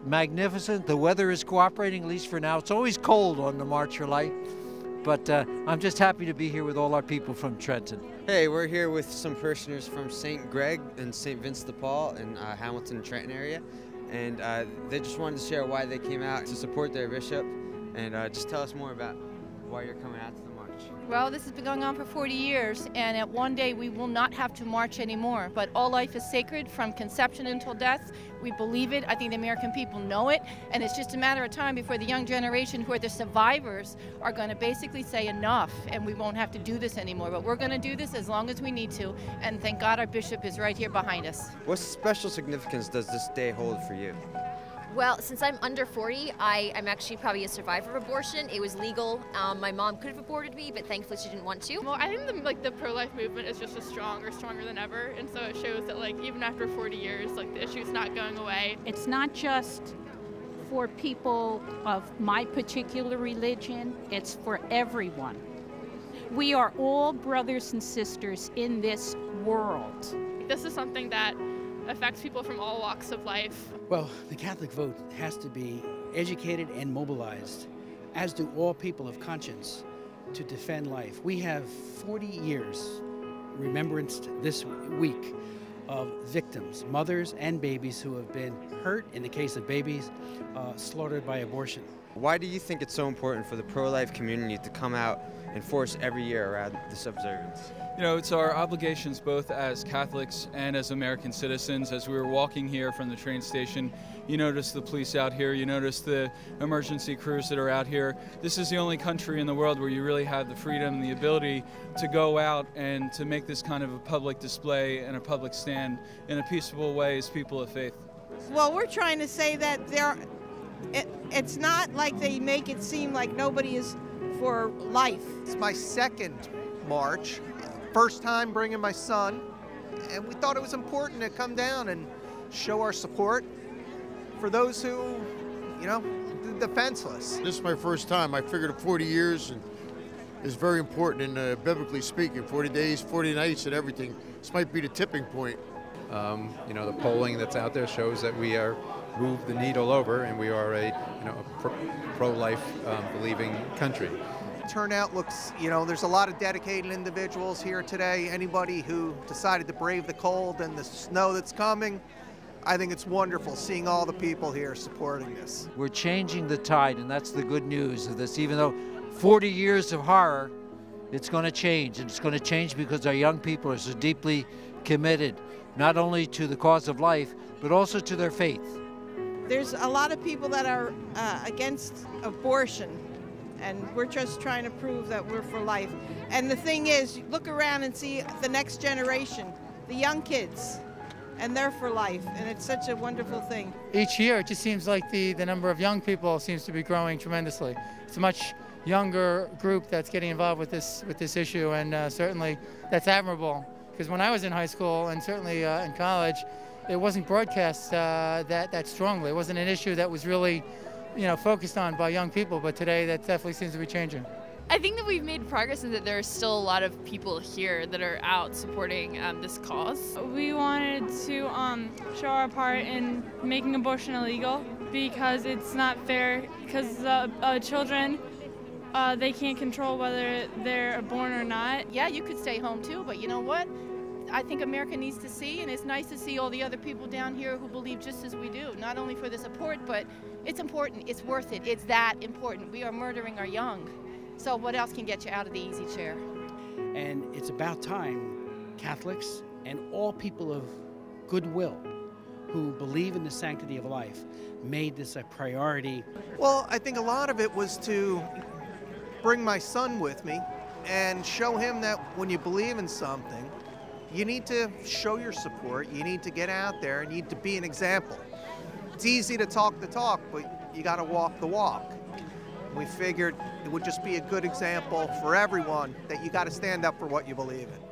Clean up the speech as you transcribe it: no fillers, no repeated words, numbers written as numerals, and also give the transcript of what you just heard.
magnificent. The weather is cooperating, at least for now. It's always cold on the March for Life, but I'm just happy to be here with all our people from Trenton. Hey, we're here with some parishioners from St. Greg and St. Vincent de Paul in Hamilton and Trenton area, and they just wanted to share why they came out to support their bishop, and just tell us more about why you're coming out to the march. Well, this has been going on for 40 years, and at one day we will not have to march anymore. But all life is sacred from conception until death. We believe it. I think the American people know it, and it's just a matter of time before the young generation, who are the survivors, are going to basically say enough, and we won't have to do this anymore. But we're going to do this as long as we need to, and thank God our bishop is right here behind us. What special significance does this day hold for you? Well, since I'm under 40, I'm actually probably a survivor of abortion. It was legal. My mom could have aborted me, but thankfully she didn't want to. Well, I think the pro-life movement is just as strong or stronger than ever, and so it shows that even after 40 years, the issue's not going away. It's not just for people of my particular religion, it's for everyone. We are all brothers and sisters in this world. This is something that affects people from all walks of life. Well, the Catholic vote has to be educated and mobilized, as do all people of conscience, to defend life. We have 40 years remembranced this week of victims, mothers and babies who have been hurt, in the case of babies, slaughtered by abortion. Why do you think it's so important for the pro-life community to come out and force every year around this observance? You know, it's our obligations both as Catholics and as American citizens. As we were walking here from the train station, you notice the police out here, you notice the emergency crews that are out here. This is the only country in the world where you really have the freedom and the ability to go out and to make this kind of a public display and a public stand in a peaceable way as people of faith. Well, we're trying to say that it's not like they make it seem like nobody is for life. It's my second march. First time bringing my son, and we thought it was important to come down and show our support for those who, defenseless. This is my first time. I figured 40 years is very important, and biblically speaking, 40 days, 40 nights, and everything. This might be the tipping point. The polling that's out there shows that we are moved the needle over, and we are a pro-life believing country. Turnout looks, there's a lot of dedicated individuals here today. Anybody who decided to brave the cold and the snow that's coming, I think it's wonderful seeing all the people here supporting this. We're changing the tide, and that's the good news of this. Even though 40 years of horror, it's going to change, and it's going to change because our young people are so deeply committed, not only to the cause of life, but also to their faith. There's a lot of people that are against abortion, and we're just trying to prove that we're for life. And the thing is, look around and see the next generation, the young kids, and they're for life, and it's such a wonderful thing. Each year, it just seems like the number of young people seems to be growing tremendously. It's a much younger group that's getting involved with this issue, and certainly that's admirable. Because when I was in high school, and certainly in college, it wasn't broadcast that strongly. It wasn't an issue that was really focused on by young people, but today that definitely seems to be changing. I think that we've made progress and that there are still a lot of people here that are out supporting this cause. We wanted to show our part in making abortion illegal because it's not fair, because children, they can't control whether they're born or not. Yeah, you could stay home too, but you know what? I think America needs to see, and it's nice to see all the other people down here who believe just as we do, not only for the support, but it's important, it's worth it, it's that important. We are murdering our young. So what else can get you out of the easy chair? And it's about time Catholics and all people of goodwill who believe in the sanctity of life made this a priority. Well, I think a lot of it was to bring my son with me and show him that when you believe in something, you need to show your support, you need to get out there, and you need to be an example. It's easy to talk the talk, but you got to walk the walk. We figured it would just be a good example for everyone that you got to stand up for what you believe in.